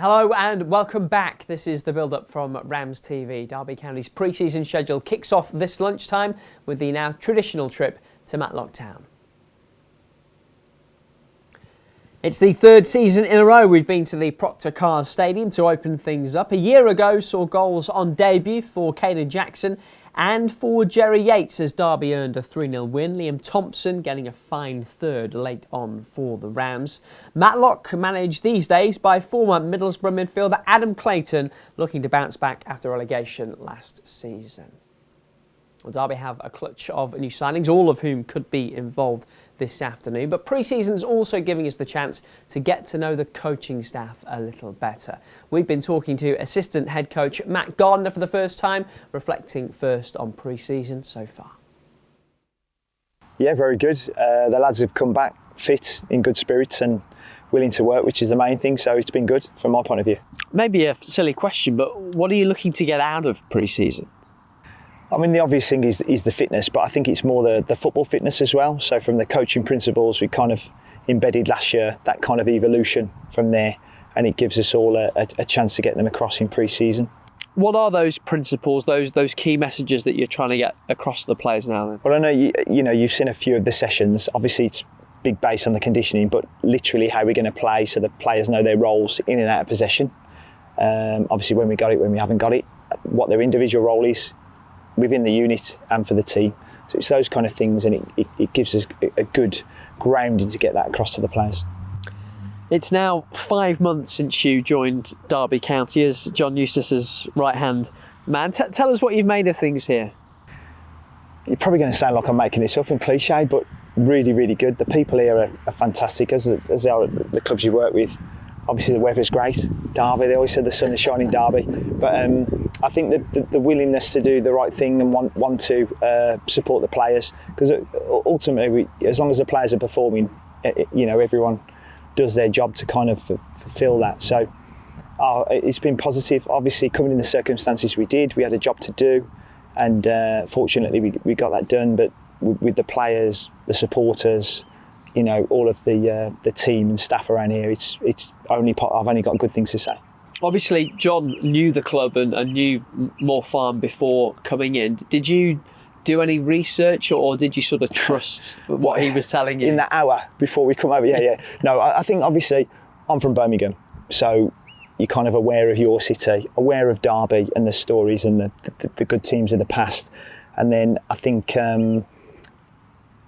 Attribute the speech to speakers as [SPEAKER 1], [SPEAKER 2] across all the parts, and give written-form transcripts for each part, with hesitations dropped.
[SPEAKER 1] Hello and welcome back. This is the build-up from RamsTV. Derby County's pre-season schedule kicks off this lunchtime with the now traditional trip to Matlock Town. It's the third season in a row we've been to the Proctor Cars Stadium to open things up. A year ago saw goals on debut for Caden Jackson and for Jerry Yates as Derby earned a 3-0 win. Liam Thompson getting a fine third late on for the Rams. Matlock managed these days by former Middlesbrough midfielder Adam Clayton, looking to bounce back after relegation last season. Well, Derby have a clutch of new signings, all of whom could be involved this afternoon. But pre-season's also giving us the chance to get to know the coaching staff a little better. We've been talking to assistant head coach Matt Gardiner for the first time, reflecting first on pre-season so far.
[SPEAKER 2] Yeah, very good. The lads have come back fit, in good spirits and willing to work, which is the main thing. So it's been good from my point of view.
[SPEAKER 1] Maybe a silly question, but what are you looking to get out of pre-season?
[SPEAKER 2] I mean, the obvious thing is the fitness, but I think it's more the football fitness as well. So from the coaching principles we kind of embedded last year, that kind of evolution from there, and it gives us all a chance to get them across in pre-season.
[SPEAKER 1] What are those principles, those key messages that you're trying to get across to the players now then?
[SPEAKER 2] Well, I know you've seen a few of the sessions. Obviously it's big based on the conditioning, but literally how we're going to play so the players know their roles in and out of possession. Obviously when we got it, when we haven't got it, what their individual role is within the unit and for the team. So it's those kind of things, and it gives us a good grounding to get that across to the players.
[SPEAKER 1] It's now 5 months since you joined Derby County as John Eustace's right-hand man. Tell us what you've made of things here.
[SPEAKER 2] You're probably going to sound like I'm making this up and cliche, but really, really good. The people here are fantastic, as they are at the clubs you work with. Obviously the weather's great. Derby, they always said the sun is shining Derby. But I think the willingness to do the right thing and want to support the players, because ultimately, as long as the players are performing, everyone does their job to kind of fulfil that. So it's been positive. Obviously, coming in the circumstances we did, we had a job to do, and fortunately we got that done. But with the players, the supporters, all of the team and staff around here, I've only got good things to say.
[SPEAKER 1] Obviously, John knew the club and knew Moor Farm before coming in. Did you do any research, or did you sort of trust what he was telling you?
[SPEAKER 2] In that hour before we come over, yeah. No, I think obviously I'm from Birmingham, so you're kind of aware of your city, aware of Derby and the stories and the good teams of the past. And then I think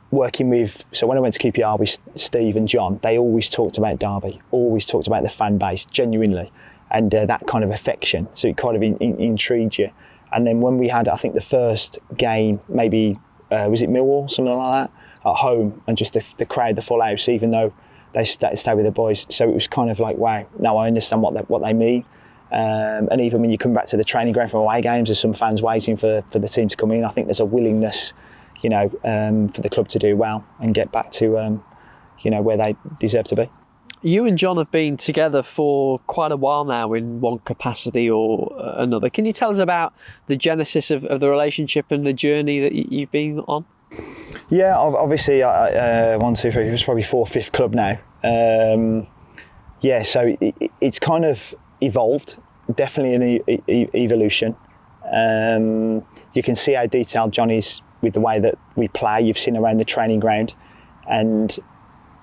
[SPEAKER 2] working with, so when I went to QPR with Steve and John, they always talked about Derby, always talked about the fan base, genuinely, and that kind of affection. So it kind of intrigued you. And then when we had, I think the first game, maybe, was it Millwall, something like that, at home, and just the crowd, the full house, even though they stay with the boys. So it was kind of like, wow, now I understand what they mean. And even when you come back to the training ground from away games, there's some fans waiting for the team to come in. I think there's a willingness, for the club to do well and get back to, where they deserve to be.
[SPEAKER 1] You and John have been together for quite a while now in one capacity or another. Can you tell us about the genesis of the relationship and the journey that you've been on?
[SPEAKER 2] Yeah, obviously, 1, 2, 3, it's probably 4th, 5th club now. So it's kind of evolved, definitely an evolution. You can see how detailed John is with the way that we play. You've seen around the training ground, and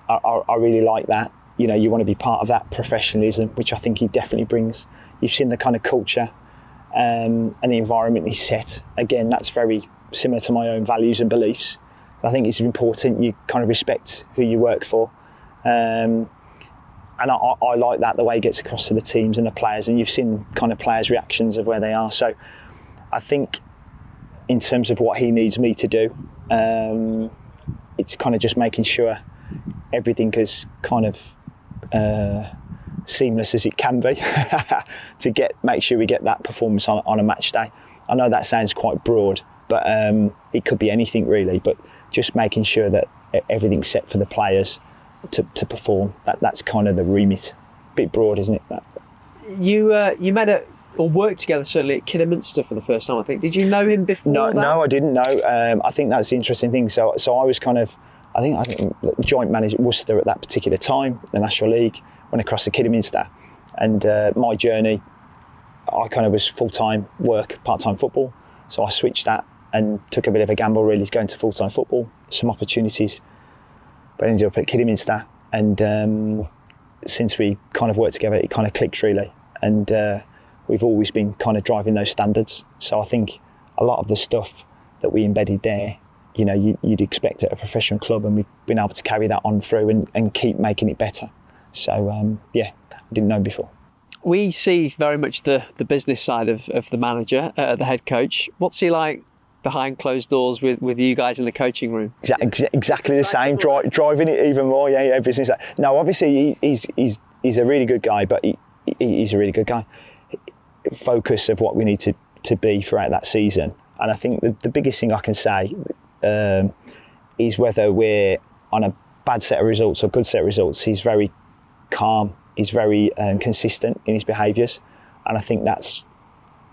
[SPEAKER 2] I really like that. You want to be part of that professionalism, which I think he definitely brings. You've seen the kind of culture and the environment he set. Again, that's very similar to my own values and beliefs. I think it's important you kind of respect who you work for. And I like that, the way he gets across to the teams and the players, and you've seen kind of players' reactions of where they are. So I think in terms of what he needs me to do, it's kind of just making sure everything is kind of seamless as it can be to make sure we get that performance on a match day. I know that sounds quite broad, but it could be anything really, but just making sure that everything's set for the players to perform. That's kind of the remit. Bit broad, isn't it?
[SPEAKER 1] You met or worked together certainly at Kidderminster for the first time, I think. Did you know him before that?
[SPEAKER 2] No, I didn't know. I think that's the interesting thing. So I was kind of, I think joint manager at Worcester at that particular time, the National League, went across to Kidderminster, And my journey, I kind of was full-time work, part-time football. So I switched that and took a bit of a gamble really to go into full-time football, some opportunities. But I ended up at Kidderminster, and since we kind of worked together, it kind of clicked really. And we've always been kind of driving those standards. So I think a lot of the stuff that we embedded there, you know, you'd expect at a professional club, and we've been able to carry that on through and keep making it better. So yeah, I didn't know before.
[SPEAKER 1] We see very much the business side of the manager, the head coach. What's he like behind closed doors with you guys in the coaching room?
[SPEAKER 2] Exactly the same, driving it even more. Yeah, business. No, obviously he's a really good guy, but he's a really good guy. Focus of what we need to be throughout that season. And I think the biggest thing I can say is whether we're on a bad set of results or good set of results, he's very calm. He's very consistent in his behaviours, and I think that's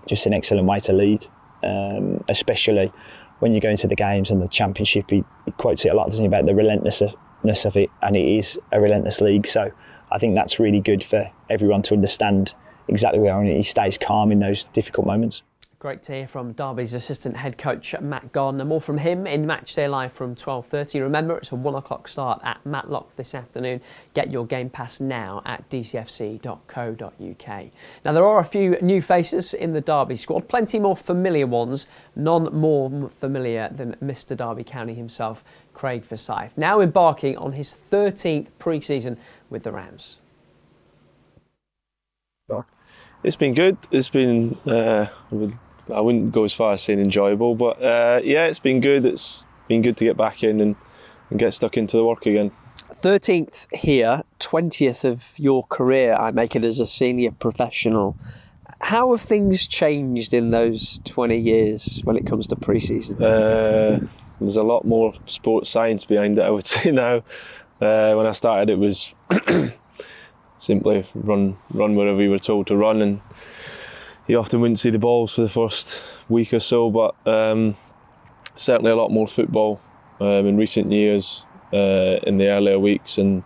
[SPEAKER 2] just an excellent way to lead, especially when you go into the games and the championship. He quotes it a lot, doesn't he, about the relentlessness of it, and it is a relentless league. So I think that's really good for everyone to understand exactly where he stays calm in those difficult moments.
[SPEAKER 1] Great to hear from Derby's assistant head coach, Matt Gardiner. More from him in Matchday Live from 12:30. Remember, it's a 1 o'clock start at Matlock this afternoon. Get your Game Pass now at dcfc.co.uk. Now, there are a few new faces in the Derby squad, plenty more familiar ones, none more familiar than Mr Derby County himself, Craig Forsyth, now embarking on his 13th pre-season with the Rams.
[SPEAKER 3] It's been good. It's been, I wouldn't go as far as saying enjoyable, but yeah, it's been good. It's been good to get back in and get stuck into the work again.
[SPEAKER 1] 13th here, 20th of your career, I make it as a senior professional. How have things changed in those 20 years when it comes to pre-season?
[SPEAKER 3] There's a lot more sports science behind it, I would say now. When I started, it was simply run wherever you were told to run, and you often wouldn't see the balls for the first week or so, but certainly a lot more football in recent years in the earlier weeks, and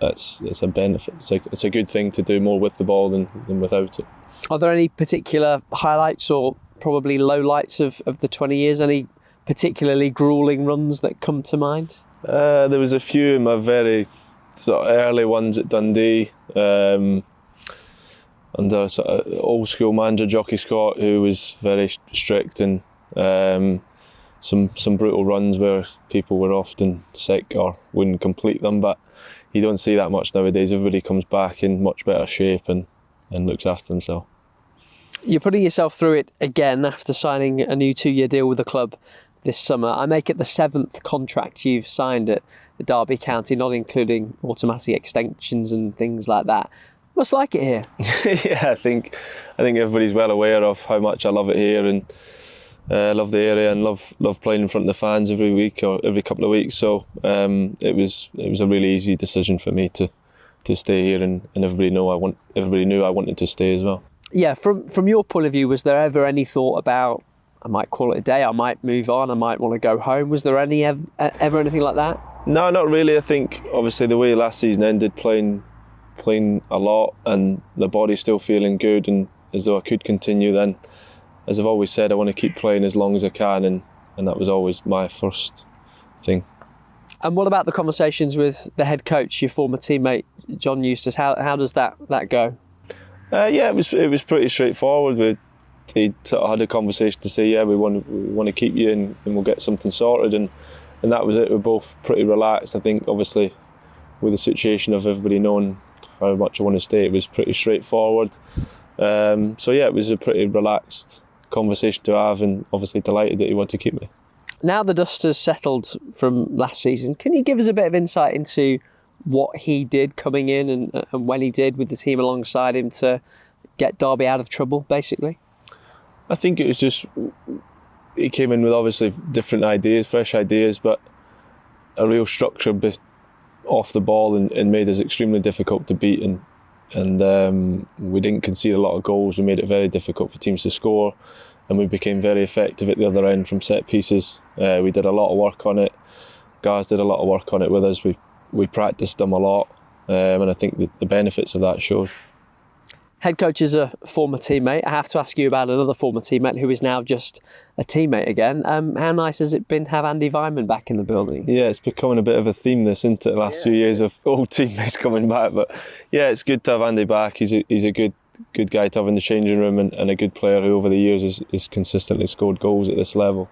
[SPEAKER 3] it's a benefit. It's a good thing to do more with the ball than without it.
[SPEAKER 1] Are there any particular highlights or probably lowlights of the 20 years? Any particularly gruelling runs that come to mind?
[SPEAKER 3] There was a few in my very sort of early ones at Dundee, under sort of old school manager Jockey Scott, who was very strict, and some brutal runs where people were often sick or wouldn't complete them, but you don't see that much nowadays. Everybody comes back in much better shape and looks after themselves.
[SPEAKER 1] You're putting yourself through it again after signing a new 2-year deal with the club this summer. I make it the 7th contract you've signed at Derby County, not including automatic extensions and things like that. What's like it here?
[SPEAKER 3] Yeah, I think everybody's well aware of how much I love it here, and love the area, and love playing in front of the fans every week or every couple of weeks. So it was a really easy decision for me to stay here, and everybody knew I wanted to stay as well.
[SPEAKER 1] Yeah, from your point of view, was there ever any thought about, I might call it a day, I might move on, I might want to go home? Was there ever anything like that?
[SPEAKER 3] No, not really. I think obviously the way last season ended, playing a lot and the body still feeling good and as though I could continue, then as I've always said, I want to keep playing as long as I can, and that was always my first thing.
[SPEAKER 1] And what about the conversations with the head coach, your former teammate John Eustace? How does that go?
[SPEAKER 3] Yeah, it was pretty straightforward. He sort of had a conversation to say, yeah, we want to keep you and we'll get something sorted, and that was it. We're both pretty relaxed. I think obviously with the situation of everybody knowing how much I want to stay, it was pretty straightforward. So yeah, it was a pretty relaxed conversation to have, and obviously delighted that he wanted to keep me.
[SPEAKER 1] Now the dust has settled from last season, can you give us a bit of insight into what he did coming in and when he did with the team alongside him to get Derby out of trouble, basically?
[SPEAKER 3] I think it was just, he came in with obviously different ideas, fresh ideas, but a real structure off the ball and made us extremely difficult to beat, and we didn't concede a lot of goals. We made it very difficult for teams to score, and we became very effective at the other end from set pieces. We did a lot of work on it. Guys did a lot of work on it with us. We practiced them a lot, and I think the benefits of that showed.
[SPEAKER 1] Head coach is a former teammate. I have to ask you about another former teammate who is now just a teammate again. How nice has it been to have Andy Vyman back in the building?
[SPEAKER 3] Yeah, it's becoming a bit of a theme this, isn't it, the last few years of old teammates coming back. But yeah, it's good to have Andy back. He's a good guy to have in the changing room, and a good player who over the years has consistently scored goals at this level.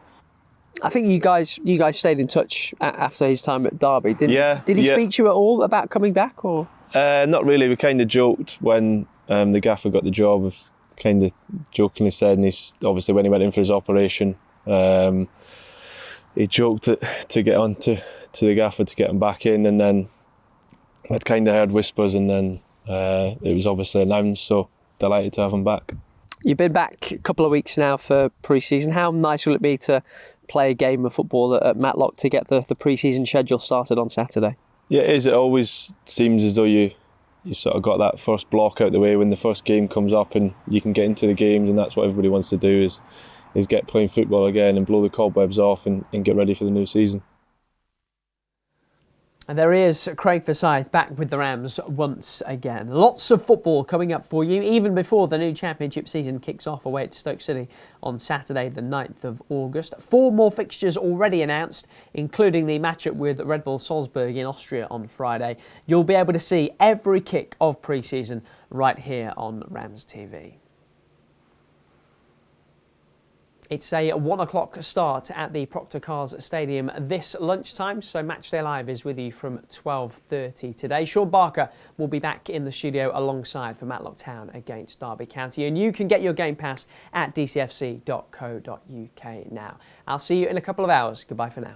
[SPEAKER 1] I think you guys stayed in touch after his time at Derby. Did he speak to you at all about coming back, or?
[SPEAKER 3] Not really. We kind of joked when the gaffer got the job. Kind of jokingly said, and he's obviously when he went in for his operation, he joked that to get on to the gaffer to get him back in, and then I'd kind of heard whispers, and then it was obviously announced. So delighted to have him back.
[SPEAKER 1] You've been back a couple of weeks now for pre-season. How nice will it be to play a game of football at Matlock to get the pre-season schedule started on Saturday? Yeah,
[SPEAKER 3] it is. It always seems as though you sort of got that first block out the way when the first game comes up, and you can get into the games, and that's what everybody wants to do is get playing football again and blow the cobwebs off and get ready for the new season.
[SPEAKER 1] And there he is, Craig Forsyth, back with the Rams once again. Lots of football coming up for you, even before the new championship season kicks off away at Stoke City on Saturday, the 9th of August. 4 more fixtures already announced, including the matchup with Red Bull Salzburg in Austria on Friday. You'll be able to see every kick of pre-season right here on RamsTV. It's a 1 o'clock start at the Proctor Cars Stadium this lunchtime, so Matchday Live is with you from 12:30 today. Sean Barker will be back in the studio alongside for Matlock Town against Derby County, and you can get your game pass at dcfc.co.uk now. I'll see you in a couple of hours. Goodbye for now.